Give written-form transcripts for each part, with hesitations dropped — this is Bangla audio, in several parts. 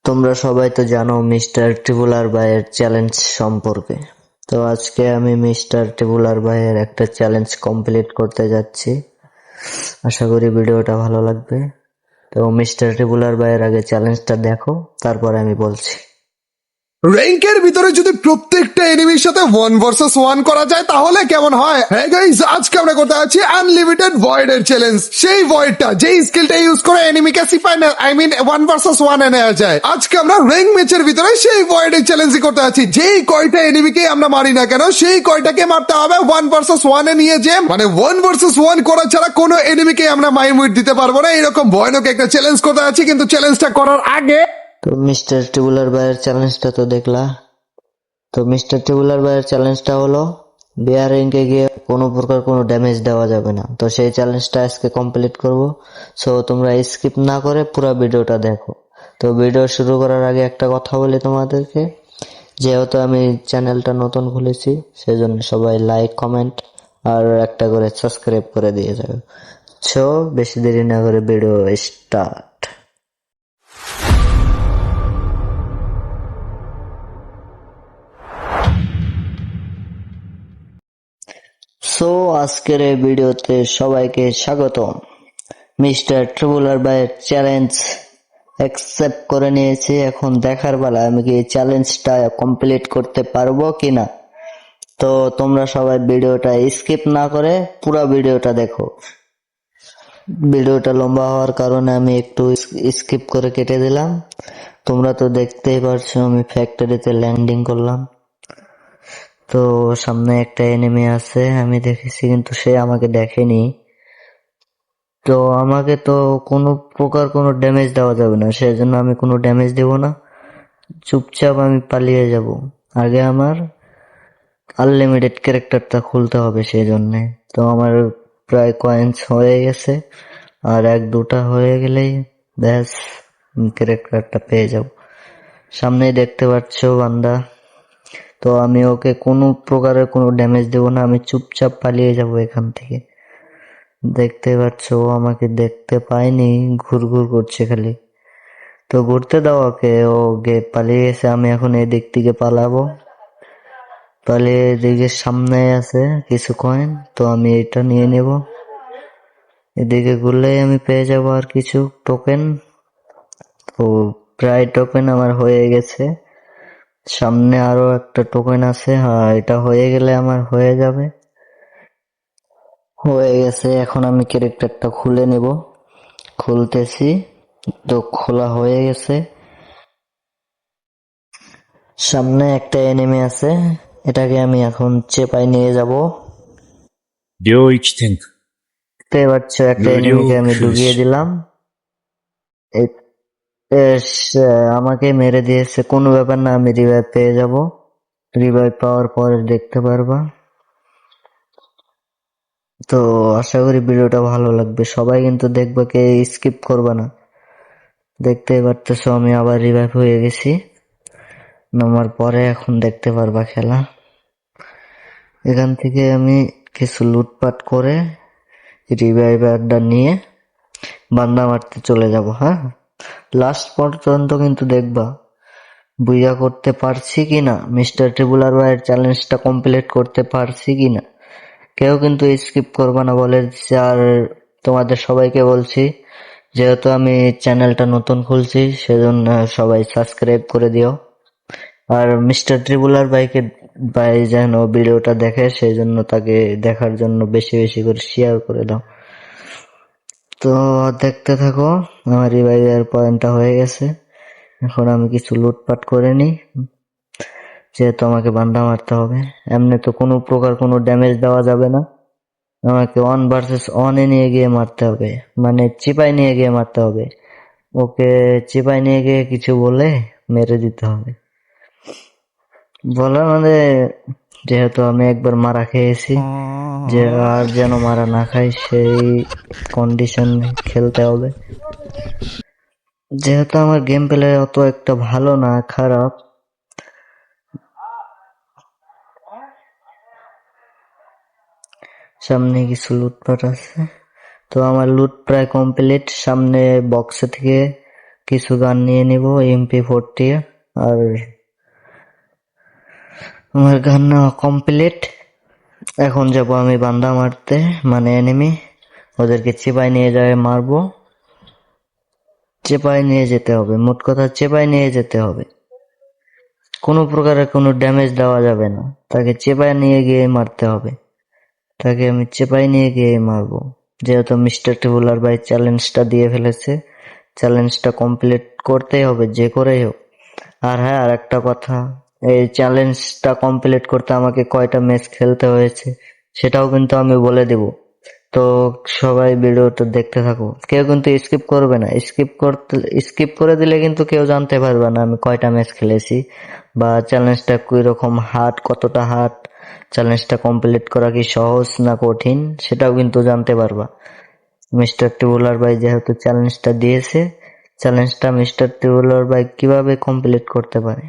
তোমরা সবাই তো জানো মিস্টার টিবুলার ভাইয়ের চ্যালেঞ্জ সম্পর্কে। তো আজকে আমি মিস্টার টিবুলার ভাইয়ের একটা চ্যালেঞ্জ কমপ্লিট করতে যাচ্ছি। আশা করি ভিডিওটা ভালো লাগবে। তো মিস্টার টিবুলার ভাইয়ের আগে চ্যালেঞ্জটা দেখো, তারপরে আমি বলছি। র্যাঙ্কের ভিতরে যদি প্রত্যেকটা এনিমির সাথে 1 vs 1 করা যায় তাহলে কেমন হয়? হ্যাঁ গাইস, আজকে আমরা করতে যাচ্ছি আনলিমিটেড ভয়েড এর চ্যালেঞ্জ। সেই ভয়েডটা যেই স্কিলটা ইউজ করে এনিমিকে সিপাই আই মিন 1 vs 1 এ নেওয়া যায়। আজকে আমরা র্যাঙ্ক ম্যাচের ভিতরে সেই ভয়েড এর চ্যালেঞ্জই করতে যাচ্ছি। যেই কয়টা এনিমিকে আমরা মারি না কেন সেই কয়টাকে মারতে হবে 1 vs 1 এ নিয়ে যে, মানে 1 vs 1 করা ছাড়া কোনো এনিমিকে আমরা মাইমুইট দিতে পারবো না। এরকম ভয়ানক একটা চ্যালেঞ্জ করতে যাচ্ছি, কিন্তু চ্যালেঞ্জটা করার আগে তো মিস্টার টিবুলার ভাইয়ের চ্যালেঞ্জটা তো দেখলা। তো মিস্টার টিবুলার ভাইয়ের চ্যালেঞ্জটা হলো বিয়ার র্যাঙ্কে গিয়ে কোনো প্রকার কোনো ড্যামেজ দেওয়া যাবে না। তো সেই চ্যালেঞ্জটা আজকে কমপ্লিট করব। সো তোমরা স্কিপ না করে পুরো ভিডিওটা দেখো। তো ভিডিও শুরু করার আগে একটা কথা বলি তোমাদেরকে, যেহেতু আমি চ্যানেলটা নতুন খুলেছি সেজন্য সবাই লাইক কমেন্ট আর একটা করে সাবস্ক্রাইব করে দিয়ে যাবে। সো বেশি দেরি না করে ভিডিও স্টার্ট। সো আজকের এই ভিডিওতে সবাইকে স্বাগতম। মিস্টার ট্রিবুলার ভাইয়ের চ্যালেঞ্জ অ্যাকসেপ্ট করে নিয়েছি। এখন দেখার বেলা আমি কি এই চ্যালেঞ্জটা কমপ্লিট করতে পারবো কিনা। তো তোমরা সবাই ভিডিওটা স্কিপ না করে পুরো ভিডিওটা দেখো। ভিডিওটা লম্বা হওয়ার কারণে আমি একটু স্কিপ করে কেটে দিলাম। তোমরা তো দেখতেই পারছো আমি ফ্যাক্টরিতে ল্যান্ডিং করলাম। তো সামনে একটা এনিমি আছে আমি দেখেছি, কিন্তু সে আমাকে দেখেনি। তো আমাকে তো কোনো প্রকার কোনো ড্যামেজ দেওয়া যাবে না, সেজন্য আমি কোনো ড্যামেজ দেব না। চুপচাপ আমি পালিয়ে যাব। আগে আমার আনলিমিটেড ক্যারেক্টারটা খুলতে হবে সেই জন্যে। তো আমার প্রায় কয়েন্স হয়ে গেছে, আর 1-2টা হয়ে গেলেই ব্যাস ক্যারেক্টারটা পেয়ে যাব। সামনেই দেখতে পাচ্ছ বান্দা। তো আমি ওকে কোনো প্রকারের কোনো ড্যামেজ দেব না, আমি চুপচাপ পালিয়ে যাব এখান থেকে। দেখতে পাচ্ছ ও আমাকে দেখতে পায়নি, ঘুরঘুর করছে খালি। তো ঘুরতে দাও ওকে, ও পালিয়ে গেছে। আমি এখন এদিক থেকে পালাবো। পালিয়ে এদিকে সামনে আছে কিছু কয়েন, তো আমি এটা নিয়ে নেব। এদিকে ঘুরলেই আমি পেয়ে যাব আর কিছু টোকেন। তো প্রায় টোকেন আমার হয়ে গেছে। সামনে আরো একটা টোকেন আছে, হ্যাঁ এটা হয়ে গেলে আমার হয়ে যাবে। হয়ে গেছে, এখন আমি ক্যারেক্টারটা খুলে নেব। খুলতেছি। তো খোলা হয়ে গেছে। সামনে একটা এনিমি আছে, এটাকে আমি এখন চেপাই নিয়ে যাব। Deutschtank. দেখতে পাচ্ছ একটা Görüyor এনিমিকে আমি ঢুকিয়ে musunuz? দিলাম। এ- এস, আমাকে মেরে দিয়েছে, কোনো ব্যাপার না, আমি রিভাইভ পেয়ে যাব। রিভাইভ পাওয়ার পরে দেখতে পারবা। তো আশা করি ভিডিওটা ভালো লাগবে, সবাই কিন্তু দেখবে, কে স্কিপ করবে না। দেখতেই পারতেছো আমি আবার রিভাইভ হয়ে গেছি। নামার পরে এখন দেখতে পারবা খেলা। এখান থেকে আমি কিছু লুটপাট করে রিভাইভারটা নিয়ে বান্দা মারতে চলে যাব। হ্যাঁ, লাস্ট পর্যন্ত কিন্তু দেখবা বুইয়া করতে পারছি কিনা, মিস্টার ট্রিবুলার ভাইয়ের চ্যালেঞ্জটা কমপ্লিট করতে পারছি কিনা। কেউ কিন্তু স্কিপ করবে না বলে দিচ্ছি। আর তোমাদের সবাইকে বলছি, যেহেতু আমি চ্যানেলটা নতুন খুলছি সেজন্য সবাই সাবস্ক্রাইব করে দিও। আর মিস্টার ট্রিবুলার ভাই যেন ভিডিওটা দেখে, সেই জন্য তাকে দেখার জন্য বেশি বেশি করে শেয়ার করে দাও। তো দেখতে থাকো, আমার রিভাইভার পয়েন্টটা হয়ে গেছে। এখন আমি কিছু লুটপাট করে নিই, যেহেতু আমাকে বান্দা মারতে হবে। এমনি তো কোনো প্রকার কোনো ড্যামেজ দেওয়া যাবে না, আমাকে 1 vs 1 নিয়ে গিয়ে মারতে হবে, মানে চিপাই নিয়ে গিয়ে মারতে হবে। ওকে চিপাই নিয়ে গিয়ে কিছু বলে মেরে দিতে হবে। বলা মানে, যেহেতু আমি একবার মারা খেয়েছি, যে আর যেন মারা না খাই সেই কন্ডিশন খেলতে হবে। যেহেতু আমার গেম প্লে অত একটা ভালো না, খারাপ। সামনে কিছু লুটপাট আছে, তো আমার লুট প্রায় কমপ্লিট। সামনে বক্সে থেকে কিছু গান নিয়ে নিব, MP40, আর আমার গান নেওয়া কমপ্লিট। এখন যাব আমি বান্দা মারতে, মানে এনিমি। ওদেরকে চেপাই নিয়ে যায় মারবো। চেপাই নিয়ে যেতে হবে, মোট কথা চেপাই নিয়ে যেতে হবে। কোনো প্রকারের কোনো ড্যামেজ দেওয়া যাবে না, তাকে চেপাই নিয়ে গিয়ে মারতে হবে। তাকে আমি চেপাই নিয়ে গিয়ে মারবো। যেহেতু মিস্টার টেবুলার ভাই চ্যালেঞ্জটা দিয়ে ফেলেছে, চ্যালেঞ্জটা কমপ্লিট করতেই হবে যে করেই হোক। আর হ্যাঁ, আর একটা কথা, এই চ্যালেঞ্জটা কমপ্লিট করতে আমাকে কয়টা ম্যাচ খেলতে হয়েছে সেটাও কিন্তু আমি বলে দেব। তো সবাই ভিডিওটা দেখতে থাকো, কেউ কিন্তু স্কিপ করবে না। স্কিপ করে দিলে কিন্তু কেউ জানতে পারবে না আমি কয়টা ম্যাচ খেলেছি বা চ্যালেঞ্জটা কি রকম হার্ড, কতটা হার্ড, চ্যালেঞ্জটা কমপ্লিট করা কি সহজ না কঠিন সেটাও কিন্তু জানতে পারবা। মিস্টার টিবুলার ভাই যেহেতু চ্যালেঞ্জটা দিয়েছে, চ্যালেঞ্জটা মিস্টার টিবুলার ভাই কিভাবে কমপ্লিট করতে পারে,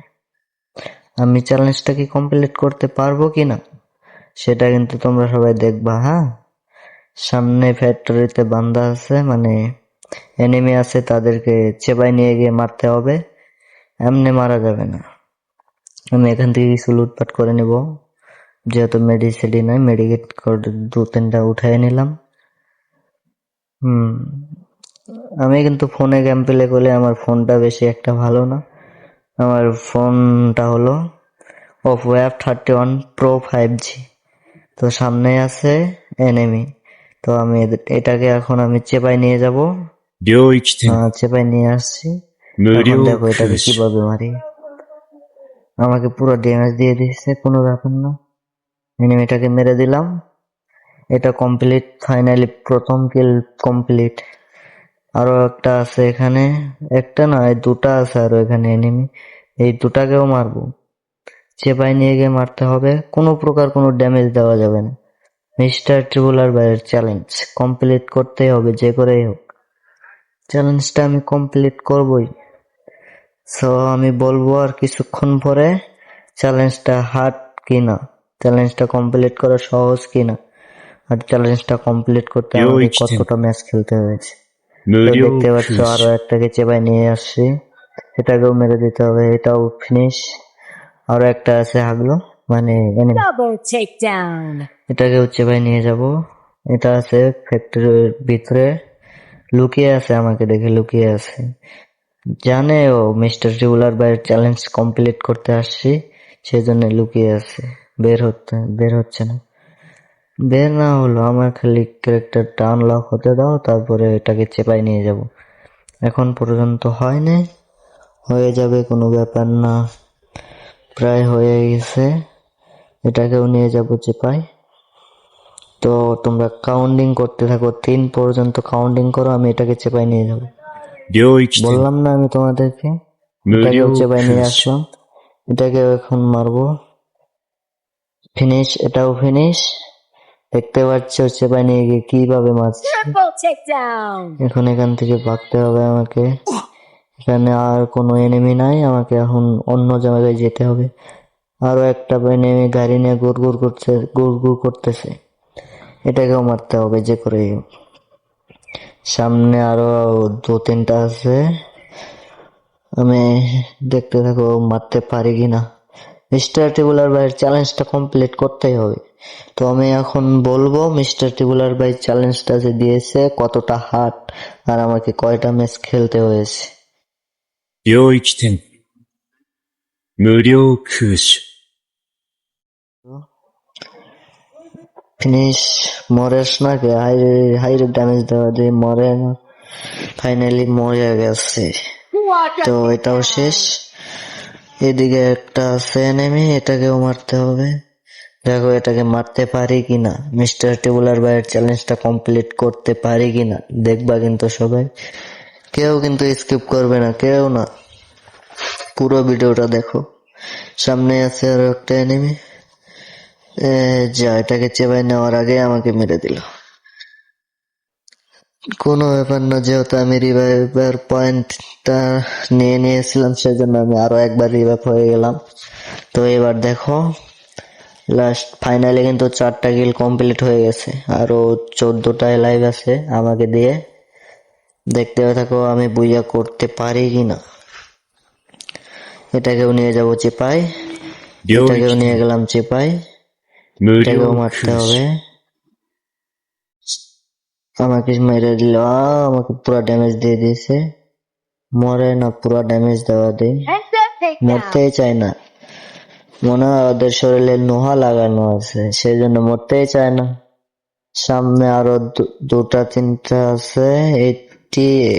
আমি চ্যালেঞ্জটা কি কমপ্লিট করতে পারবো কিনা সেটা কিন্তু তোমরা সবাই দেখবা। হ্যাঁ, সামনে ফ্যাক্টরিতে বান্দা আছে, মানে এনিমি আছে, তাদেরকে চেপাই নিয়ে গিয়ে মারতে হবে, এমনি মারা যাবে না। আমি এখান থেকে কিছু লুটপাট করে নিব, যেহেতু মেডিসিটি নাই, মেডিকেট করে 2-3টা উঠাই নিলাম। আমি কিন্তু ফোনে গেম প্লে করলে আমার ফোনটা বেশি একটা ভালো না। আমার ফোনটা হলো Oppo F31 Pro 5G। তো সামনে আছে এনিমি, তো আমি এটাকে এখন আমি চেপাই নিয়ে যাব। 領域展 চেপাই নিয়ে আসছি। 無 এখন 料 দেখো এটাকে 空襲 কিভাবে মারি। আমাকে পুরো ড্যামেজ দিয়ে দিচ্ছে, কোনো ব্যাপার না। এনিমিটাকে মেরে দিলাম, এটা কমপ্লিট। ফাইনালি প্রথম কিল কমপ্লিট। আরো একটা আছে এখানে, একটা না, এই দুটা আছে আরো এখানে এনিমি। এই দুটাকেও মারবো, চেপাই নিয়ে গিয়ে মারতে হবে, কোনো প্রকার কোনো ড্যামেজ দেওয়া যাবে না। মিস্টার ট্রিবুলার ভাইয়ের চ্যালেঞ্জ কমপ্লিট করতেই হবে যে করেই হোক। চ্যালেঞ্জটা আমি কমপ্লিট করবই। সো আমি বলবো আর কিছুক্ষণ পরে চ্যালেঞ্জটা হার্ড কিনা, চ্যালেঞ্জটা কমপ্লিট করা সহজ কিনা, আর চ্যালেঞ্জটা কমপ্লিট করতে আমাকে কতটা ম্যাচ খেলতে হয়েছে। 無 তো 料 দেখতে পাচ্ছ 空 আরো 襲 একটাকে চেপাই নিয়ে আসছি, এটাকেও মেরে দিতে হবে, এটাও ফিনিশ। আরো একটা আছে হাগলো, মানে enemy, Double takedown. এটাকেও চেপাই নিয়ে যাব। এটা আছে ফ্যাক্টরির ভিতরে, লুকিয়ে আছে, আমাকে দেখে লুকিয়ে আছে। জানে ও মিস্টার টিবুলার ভাইয়ের চ্যালেঞ্জ কমপ্লিট করতে আসছি, সেজন্য লুকিয়ে আছে, বের হচ্ছে না। বের না হলো, আমার খালি ক্যারেক্টারটা আনলক হতে দাও, তারপরে এটাকে চেপাই নিয়ে যাব। এখন পর্যন্ত হয়নি, হয়ে যাবে, কোনো ব্যাপার না, প্রায় হয়ে গেছে। এটাকেও নিয়ে যাব চেপাই। তো তোমরা কাউন্টিং করতে থাকো, 3 পর্যন্ত কাউন্টিং করো, আমি এটাকে চেপাই নিয়ে যাব। 領域展 বললাম না আমি তোমাদেরকে, 無 এটাকেও 料 চেপাই নিয়ে 空襲 আসলাম, এটাকেও এখন মারবো। ফিনিশ, এটাও ফিনিশ। দেখতে পাচ্ছ চেপাই নিয়ে গিয়ে কিভাবে মারছি। Triple takedown. এখন এখান থেকে ভাগতে হবে আমাকে, এখানে আর কোনো এনিমি নাই, আমাকে এখন অন্য জায়গায় যেতে হবে। আরো একটা এনিমি গাড়ি নিয়ে গুড় করতেছে, এটাকেও মারতে হবে যে করে হোক। সামনে আরো 2-3টা আছে, আমি দেখতে থাকো মারতে পারি কিনা। মিস্টার টিবুলার ভাইয়ের চ্যালেঞ্জটা কমপ্লিট করতেই হবে। তো আমি এখন বলবো মিস্টার টিবুলার ভাই চ্যালেঞ্জটা যে দিয়েছে কতটা হার্ড, আর আমাকে কয়টা ম্যাচ খেলতে হয়েছে। 領域展無料空襲 ফিনিশ, মরেস না কে, হাইরে ড্যামেজ দেওয়া দিয়ে মরে না, ফাইনালি মরে গেছে। তো এটাও শেষ। এদিকে একটা আছে এনিমি, এটাকেও মারতে হবে। দেখো এটাকে মারতে পারি কিনা, মিস্টার টিবুলার ভাইয়ের চ্যালেঞ্জটা কমপ্লিট করতে পারি কিনা দেখবা কিন্তু সবাই, কেউ কিন্তু স্কিপ করবে না, কেউ না, পুরো ভিডিওটা দেখো। সামনে আছে আরো একটা এনিমি, যা এটাকে চেপাই নেওয়ার আগে আমাকে মেরে দিল। কোনো ব্যাপার না, যেহেতু আমি রিভাইভার পয়েন্টটা নিয়ে নিয়েছিলাম, সেজন্য আমি আরো একবার রিভাইভ হয়ে গেলাম। তো এবার দেখো লাস্ট ফাইনালে কিন্তু 4টা কিল কমপ্লিট হয়ে গেছে, আরো 14টায় লাইভ আছে আমাকে দিয়ে। দেখতে থাকো আমি বুইয়া করতে পারি কিনা। এটাকেও নিয়ে যাব চেপাই, এটাকেও নিয়ে 료이치텐 গেলাম চেপাই, এটাকেও মারতে হবে। আমাকে মেরে দিল, আমাকে পুরো ড্যামেজ দিয়ে দিয়েছে। মরে না, পুরো ড্যামেজ দেওয়া দেই, Exit takedown. মরতেই চায় না। মনে হয় ওদের শরীরে লোহা লাগানো আছে, সেই জন্য মরতেই চায় না। সামনে আরো দুটা তিনটা আছে,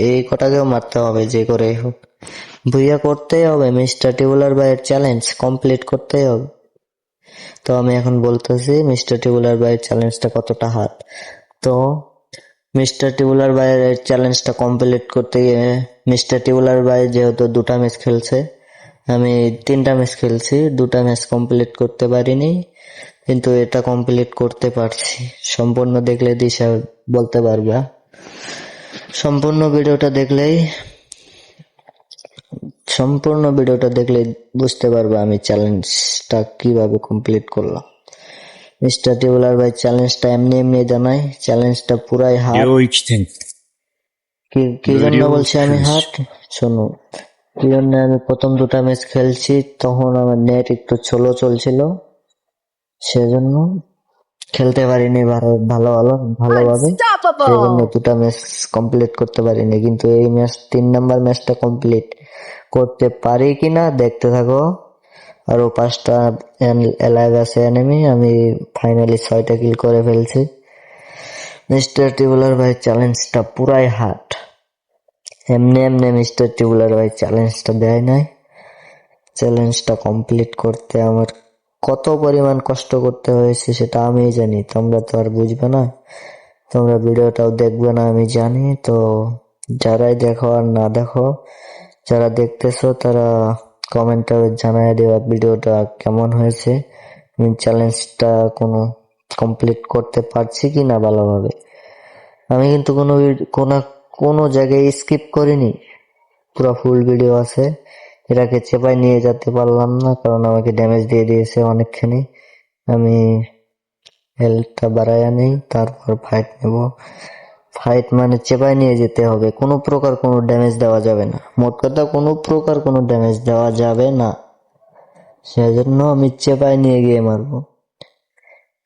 এই কটাকেও মারতে হবে যে করে হোক। ভুইয়া করতেই হবে, মিস্টার টিবুলার ভাইয়ের চ্যালেঞ্জ কমপ্লিট করতেই হবে। তো আমি এখন বলতেছি মিস্টার টিবুলার ভাইয়ের চ্যালেঞ্জটা কতটা হার্ড। তো মিস্টার টিবুলার ভাইয়ের চ্যালেঞ্জটা কমপ্লিট করতে গিয়ে, মিস্টার টিবুলার ভাই যেহেতু দুটা ম্যাচ খেলছে, আমি 3টা ম্যাচ খেলছি, 2টা ম্যাচ কমপ্লিট করতে পারিনি, কিন্তু এটা কমপ্লিট করতে পারছি। সম্পূর্ণ দেখলে দিশা বলতে পারবা, সম্পূর্ণ ভিডিওটা দেখলেই বুঝতে পারবা আমি চ্যালেঞ্জটা কিভাবে কমপ্লিট করলাম। মিস্টার টিবুলার ভাই চ্যালেঞ্জটা এমনি জানাই, চ্যালেঞ্জটা পুরাই হার্ড। 료이치텐 কি জন্য বলছি আমি হার্ড, শোনো। কি জন্য আমি প্রথম 2টা ম্যাচ খেলছি, তখন আমার নেট একটু স্লো চলছিল, সেজন্য খেলতে পারিনি ভালোভাবে, সেজন্য Unstoppable. 2টা ম্যাচ কমপ্লিট করতে পারিনি। কিন্তু এই ম্যাচ 3 নাম্বার ম্যাচটা কমপ্লিট করতে পারি কিনা দেখতে থাকো। আরো 5টা এলাইভ আছে এনিমি, আমি ফাইনালি 6টা কিল করে ফেলছি। মিস্টার টিবুলার ভাই চ্যালেঞ্জটা পুরাই হার্ড, এমনি মিস্টার টিবুলার ভাই চ্যালেঞ্জটা দেয় নাই। চ্যালেঞ্জটা কমপ্লিট করতে আমার কত পরিমাণ কষ্ট করতে হয়েছে সেটা আমিই জানি, তোমরা তো আর বুঝবে না, তোমরা ভিডিওটাও দেখবে না আমি জানি। তো যারাই দেখো আর না দেখো, যারা দেখতেছো তারা কমেন্টে জানাই দেওয়া ভিডিওটা কেমন হয়েছে, আমি চ্যালেঞ্জটা কমপ্লিট করতে পারছি কিনা ভালোভাবে। আমি কিন্তু কোনো জায়গায় স্কিপ করিনি, পুরো ফুল ভিডিও আছে। এটাকে চেপাই নিয়ে যেতে পারলাম না, কারণ আমাকে ড্যামেজ দিয়ে দিয়েছে অনেকখানি। আমি হেলথটা বাড়াইয়া নেই, তারপর ফাইট নেব। ফাইট মানে চেপাই নিয়ে যেতে হবে, কোনো প্রকার কোনো ড্যামেজ দেওয়া যাবে না, মোট কথা কোনো প্রকার কোনো ড্যামেজ দেওয়া যাবে না, সেজন্য আমি চেপাই নিয়ে গিয়ে মারবো।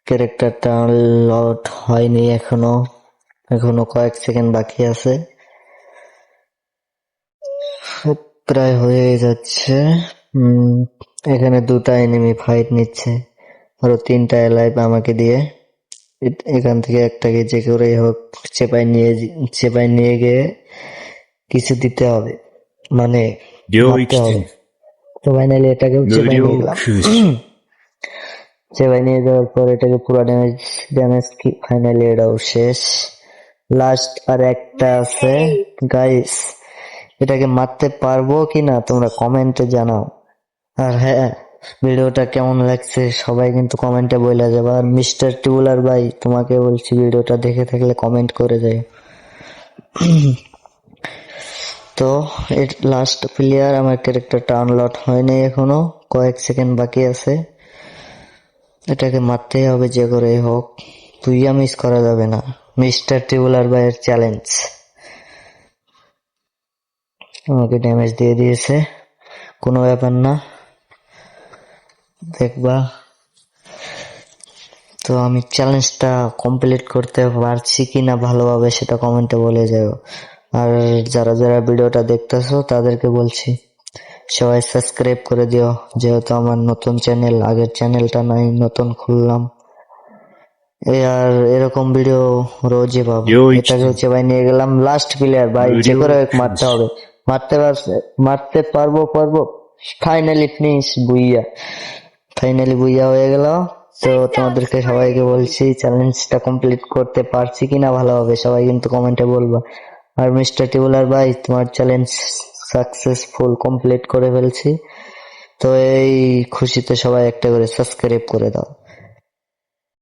ক্যারেক্টারটা আনলক হয়নি এখনো কয়েক সেকেন্ড বাকি আছে, প্রায় হয়ে যাচ্ছে। এখানে 2টা এনিমি ফাইট নিচ্ছে, আরো 3টা এলাইভ আমাকে দিয়ে। এখান থেকে একটাকে যে করেই হোক চেপাই নিয়ে গিয়ে কিছু দিতে হবে, মানে মারতে হবে। 료이치텐 তো ফাইনালি এটাকেও চেপাই নিয়ে গেলাম। 무료크시 চেপাই নিয়ে যাওয়ার পর এটাকে পুরো ড্যামেজ ফাইনালি এটাও শেষ। লাস্ট আর একটা আছে গাইস, এটাকে মারতে পারবো কিনা তোমরা কমেন্টে জানাও। আর হ্যাঁ, ভিডিওটা কেমন লাগছে সবাই কিন্তু কমেন্টে বলে যাবে। আর মিস্টার টিবুলার ভাই তোমাকে বলছি, ভিডিওটা দেখে থাকলে কমেন্ট করে যাও। তো এর লাস্ট প্লেয়ার, আমার ক্যারেক্টারটা আনলক হয়নি এখনো, কয়েক সেকেন্ড বাকি আছে। এটাকে মারতেই হবে যে করে হোক, তুইয়া মিস করা যাবে না। মিস্টার টিবুলার ভাইয়ের চ্যালেঞ্জ। আমাকে ড্যামেজ দিয়ে দিয়েছে, কোনো ব্যাপার না, দেখবা। তো আমি চ্যালেঞ্জটা কমপ্লিট করতে পারছি কিনা ভালোভাবে সেটা কমেন্টে বলে যাও। আর যারা ভিডিওটা দেখতেছো তাদেরকে বলছি সবাই সাবস্ক্রাইব করে দিও, যেহেতু আমার নতুন চ্যানেল, আগের চ্যানেলটা নাই, নতুন খুললাম। আর এরকম ভিডিও রোজই পাবো। এটাকে হচ্ছে ভাই নিয়ে গেলাম লাস্ট প্লেয়ার, ভাই যে করে হোক মারতে হবে, মারতে পারবো। ফাইনালি ফিনিশ, ফাইনালি বুইয়া হয়ে গেল। তো তোমাদেরকে সবাইকে বলছি চ্যালেঞ্জটা কমপ্লিট করতে পারছি কিনা ভালোভাবে সবাই কিন্তু কমেন্টে বলবা। আর মিস্টার টিবুলার ভাই তোমার চ্যালেঞ্জ সাকসেসফুল কমপ্লিট করে ফেলছি। তো এই খুশিতে সবাই একটা করে সাবস্ক্রাইব করে দাও।